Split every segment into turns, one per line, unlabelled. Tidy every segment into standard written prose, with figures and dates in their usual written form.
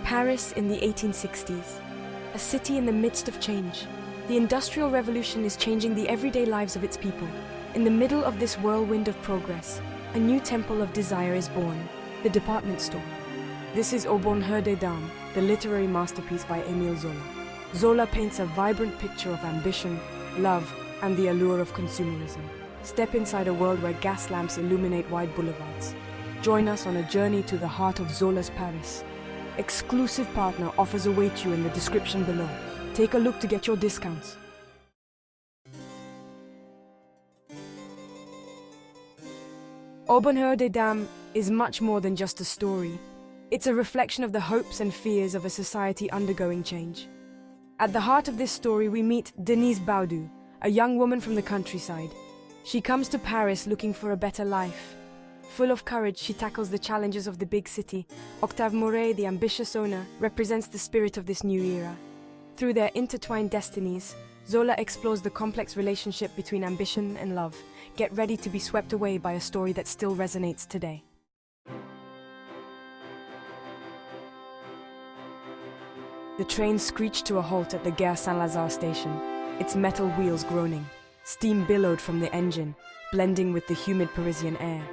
Paris in the 1860s, a city in the midst of change. The Industrial Revolution is changing the everyday lives of its people. In the middle of this whirlwind of progress, a new temple of desire is born, the department store. This is Au Bonheur des Dames, the literary masterpiece by Émile Zola. Zola paints a vibrant picture of ambition, love, and the allure of consumerism. Step inside a world where gas lamps illuminate wide boulevards. Join us on a journey to the heart of Zola's Paris. Exclusive partner offers await you in the description below. Take a look to get your discounts. Au Bonheur des Dames is much more than just a story. It's a reflection of the hopes and fears of a society undergoing change. At the heart of this story, we meet Denise Baudu, a young woman from the countryside. She comes to Paris looking for a better life. Full of courage, she tackles the challenges of the big city. Octave Mouret, the ambitious owner, represents the spirit of this new era. Through their intertwined destinies, Zola explores the complex relationship between ambition and love. Get ready to be swept away by a story that still resonates today. The train screeched to a halt at the Gare Saint-Lazare station, its metal wheels groaning. Steam billowed from the engine, blending with the humid Parisian air.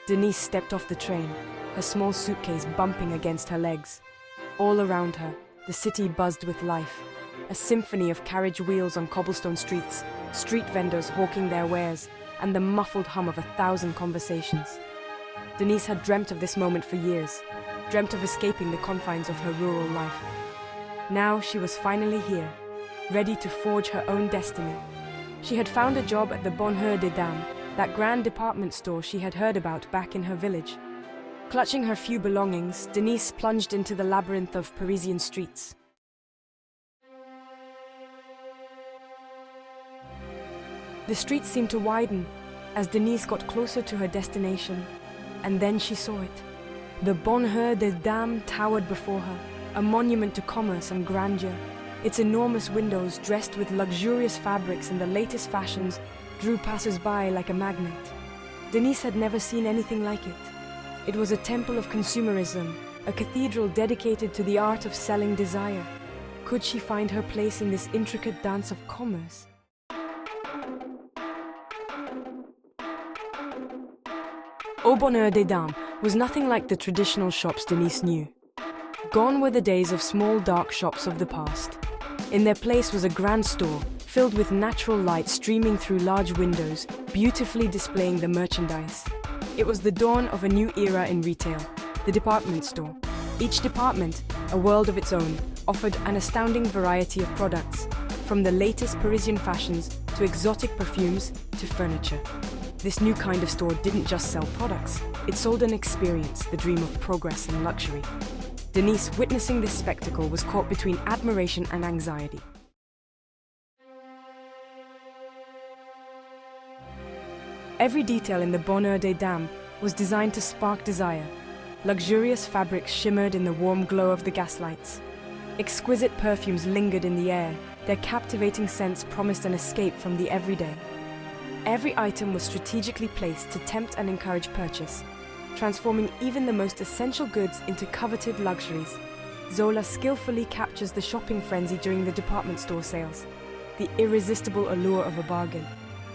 Denise stepped off the train, her small suitcase bumping against her legs. All around her, the city buzzed with life. A symphony of carriage wheels on cobblestone streets, street vendors hawking their wares, and the muffled hum of 1,000 conversations. Denise had dreamt of this moment for years, dreamt of escaping the confines of her rural life. Now she was finally here, ready to forge her own destiny. She had found a job at the Bonheur des Dames, that grand department store she had heard about back in her village. Clutching her few belongings, Denise plunged into the labyrinth of Parisian streets. The streets seemed to widen as Denise got closer to her destination, and then she saw it. The Bonheur des Dames towered before her, a monument to commerce and grandeur. Its enormous windows, dressed with luxurious fabrics and the latest fashions, drew passers-by like a magnet. Denise had never seen anything like it. It was a temple of consumerism, a cathedral dedicated to the art of selling desire. Could she find her place in this intricate dance of commerce? Au Bonheur des Dames was nothing like the traditional shops Denise knew. Gone were the days of small dark shops of the past. In their place was a grand store, filled with natural light streaming through large windows, beautifully displaying the merchandise. It was the dawn of a new era in retail, the department store. Each department, a world of its own, offered an astounding variety of products, from the latest Parisian fashions to exotic perfumes to furniture. This new kind of store didn't just sell products, it sold an experience, the dream of progress and luxury. Denise, witnessing this spectacle, was caught between admiration and anxiety. Every detail in the Bonheur des Dames was designed to spark desire. Luxurious fabrics shimmered in the warm glow of the gaslights. Exquisite perfumes lingered in the air, their captivating scents promised an escape from the everyday. Every item was strategically placed to tempt and encourage purchase, transforming even the most essential goods into coveted luxuries. Zola skillfully captures the shopping frenzy during the department store sales, the irresistible allure of a bargain.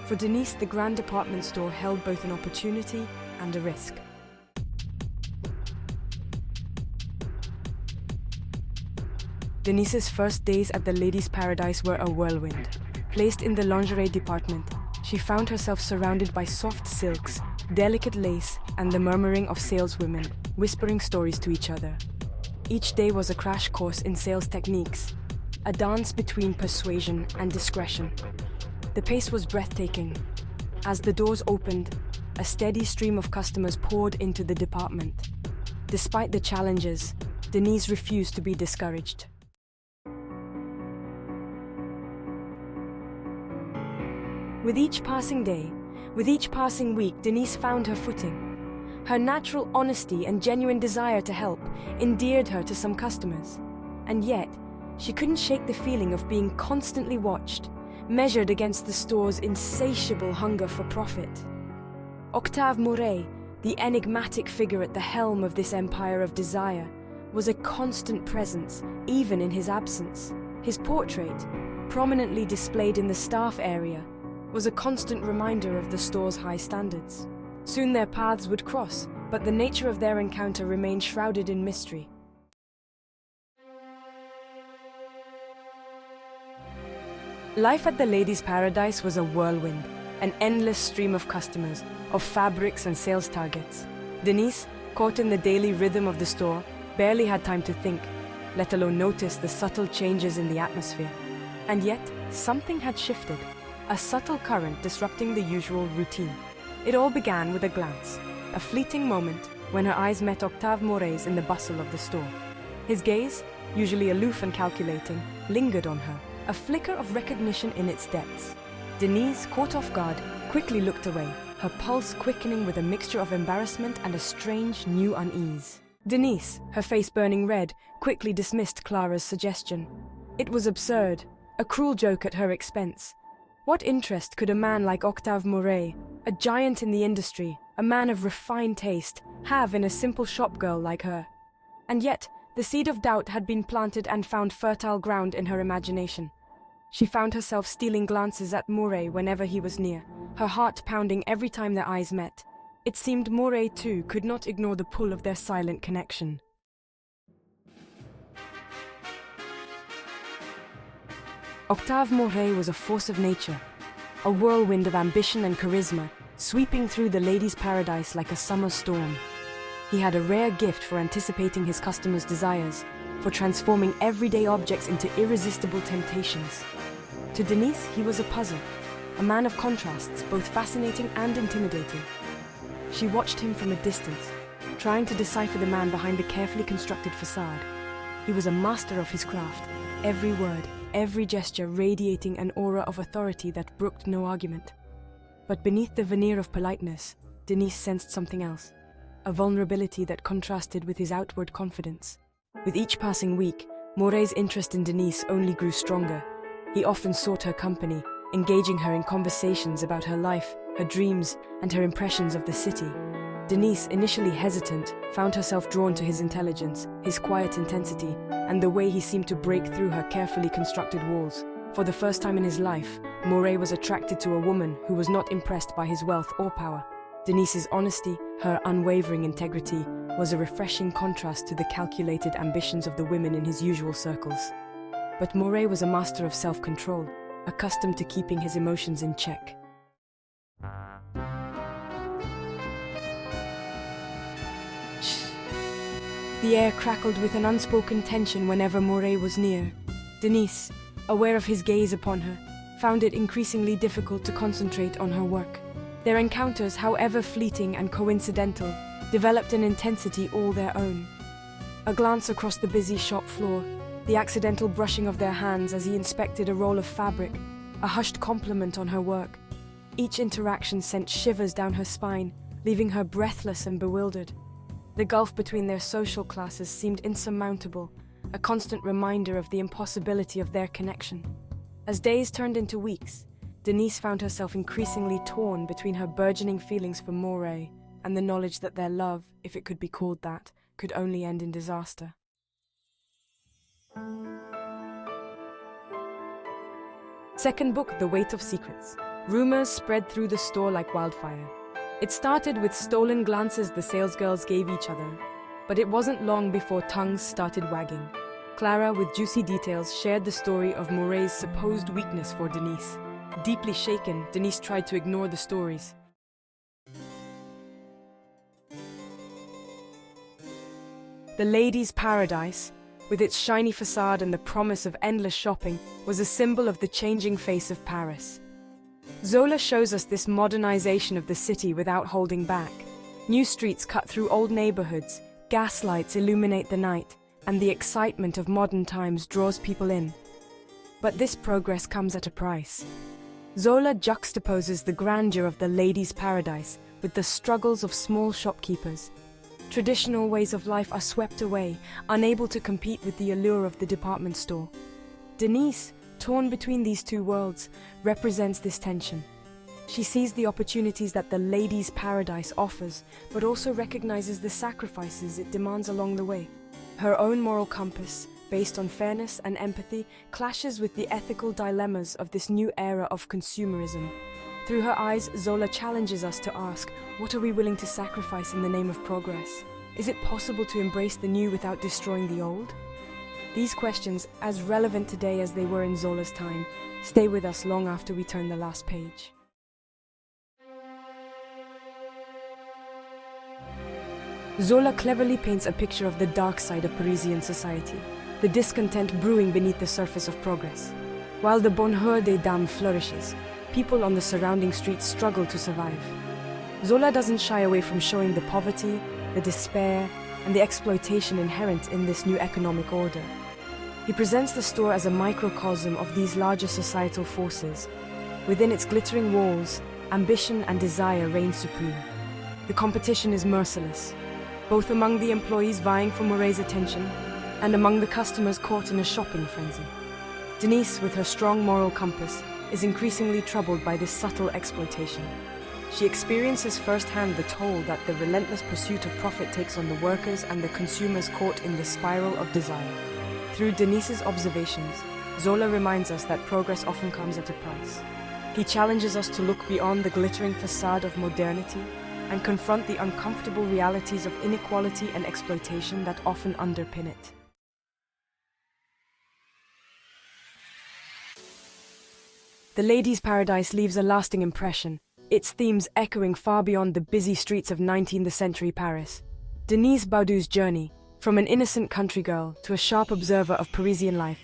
For Denise, the grand department store held both an opportunity and a risk. Denise's first days at the ladies' paradise were a whirlwind. Placed in the lingerie department, she found herself surrounded by soft silks, delicate lace, and the murmuring of saleswomen, whispering stories to each other. Each day was a crash course in sales techniques, a dance between persuasion and discretion. The pace was breathtaking. As the doors opened, a steady stream of customers poured into the department. Despite the challenges, Denise refused to be discouraged. With each passing day, with each passing week, Denise found her footing. Her natural honesty and genuine desire to help endeared her to some customers. And yet, she couldn't shake the feeling of being constantly watched, measured against the store's insatiable hunger for profit. Octave Mouret, the enigmatic figure at the helm of this empire of desire, was a constant presence, even in his absence. His portrait, prominently displayed in the staff area, was a constant reminder of the store's high standards. Soon their paths would cross, but the nature of their encounter remained shrouded in mystery. Life at the Ladies' Paradise was a whirlwind, an endless stream of customers, of fabrics and sales targets. Denise, caught in the daily rhythm of the store, barely had time to think, let alone notice the subtle changes in the atmosphere. And yet, something had shifted, a subtle current disrupting the usual routine. It all began with a glance, a fleeting moment when her eyes met Octave Moret's in the bustle of the store. His gaze, usually aloof and calculating, lingered on her, a flicker of recognition in its depths. Denise, caught off guard, quickly looked away, her pulse quickening with a mixture of embarrassment and a strange, new unease. Denise, her face burning red, quickly dismissed Clara's suggestion. It was absurd, a cruel joke at her expense. What interest could a man like Octave Moret, a giant in the industry, a man of refined taste, have in a simple shop girl like her? And yet, the seed of doubt had been planted and found fertile ground in her imagination. She found herself stealing glances at Moret whenever he was near, her heart pounding every time their eyes met. It seemed Moret, too, could not ignore the pull of their silent connection. Octave Moret was a force of nature, a whirlwind of ambition and charisma, sweeping through the Ladies' Paradise like a summer storm. He had a rare gift for anticipating his customers' desires, for transforming everyday objects into irresistible temptations. To Denise, he was a puzzle, a man of contrasts, both fascinating and intimidating. She watched him from a distance, trying to decipher the man behind the carefully constructed facade. He was a master of his craft, every word, every gesture radiating an aura of authority that brooked no argument. But beneath the veneer of politeness, Denise sensed something else, a vulnerability that contrasted with his outward confidence. With each passing week, Moret's interest in Denise only grew stronger. He often sought her company, engaging her in conversations about her life, her dreams, and her impressions of the city. Denise, initially hesitant, found herself drawn to his intelligence, his quiet intensity, and the way he seemed to break through her carefully constructed walls. For the first time in his life, Moret was attracted to a woman who was not impressed by his wealth or power. Denise's honesty, her unwavering integrity, was a refreshing contrast to the calculated ambitions of the women in his usual circles. But Moret was a master of self-control, accustomed to keeping his emotions in check. The air crackled with an unspoken tension whenever Moret was near. Denise, aware of his gaze upon her, found it increasingly difficult to concentrate on her work. Their encounters, however fleeting and coincidental, developed an intensity all their own. A glance across the busy shop floor, the accidental brushing of their hands as he inspected a roll of fabric, a hushed compliment on her work. Each interaction sent shivers down her spine, leaving her breathless and bewildered. The gulf between their social classes seemed insurmountable, a constant reminder of the impossibility of their connection. As days turned into weeks, Denise found herself increasingly torn between her burgeoning feelings for Moret and the knowledge that their love, if it could be called that, could only end in disaster. Second book, The Weight of Secrets. Rumors spread through the store like wildfire. It started with stolen glances the salesgirls gave each other, but it wasn't long before tongues started wagging. Clara, with juicy details, shared the story of Moret's supposed weakness for Denise. Deeply shaken, Denise tried to ignore the stories. The Ladies' Paradise, with its shiny facade and the promise of endless shopping, was a symbol of the changing face of Paris. Zola shows us this modernization of the city without holding back. New streets cut through old neighborhoods, gaslights illuminate the night, and the excitement of modern times draws people in. But this progress comes at a price. Zola juxtaposes the grandeur of the Ladies' Paradise with the struggles of small shopkeepers. Traditional ways of life are swept away, unable to compete with the allure of the department store. Denise, torn between these two worlds, represents this tension. She sees the opportunities that the Ladies' Paradise offers, but also recognizes the sacrifices it demands along the way. Her own moral compass, based on fairness and empathy, clashes with the ethical dilemmas of this new era of consumerism. Through her eyes, Zola challenges us to ask, what are we willing to sacrifice in the name of progress? Is it possible to embrace the new without destroying the old? These questions, as relevant today as they were in Zola's time, stay with us long after we turn the last page. Zola cleverly paints a picture of the dark side of Parisian society, the discontent brewing beneath the surface of progress. While the bonheur des dames flourishes, people on the surrounding streets struggle to survive. Zola doesn't shy away from showing the poverty, the despair, and the exploitation inherent in this new economic order. He presents the store as a microcosm of these larger societal forces. Within its glittering walls, ambition and desire reign supreme. The competition is merciless, both among the employees vying for Moret's attention and among the customers caught in a shopping frenzy. Denise, with her strong moral compass, is increasingly troubled by this subtle exploitation. She experiences firsthand the toll that the relentless pursuit of profit takes on the workers and the consumers caught in the spiral of desire. Through Denise's observations, Zola reminds us that progress often comes at a price. He challenges us to look beyond the glittering facade of modernity and confront the uncomfortable realities of inequality and exploitation that often underpin it. The Ladies' Paradise leaves a lasting impression, its themes echoing far beyond the busy streets of 19th century Paris. Denise Baudou's journey, from an innocent country girl to a sharp observer of Parisian life,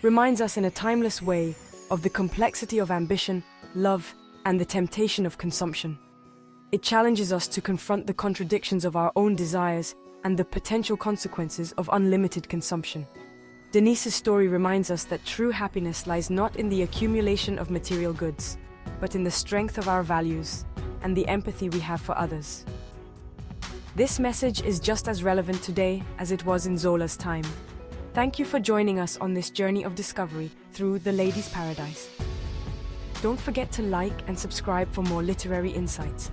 reminds us in a timeless way of the complexity of ambition, love, and the temptation of consumption. It challenges us to confront the contradictions of our own desires and the potential consequences of unlimited consumption. Denise's story reminds us that true happiness lies not in the accumulation of material goods, but in the strength of our values and the empathy we have for others. This message is just as relevant today as it was in Zola's time. Thank you for joining us on this journey of discovery through The Ladies' Paradise. Don't forget to like and subscribe for more literary insights.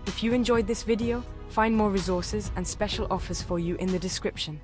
If you enjoyed this video, find more resources and special offers for you in the description.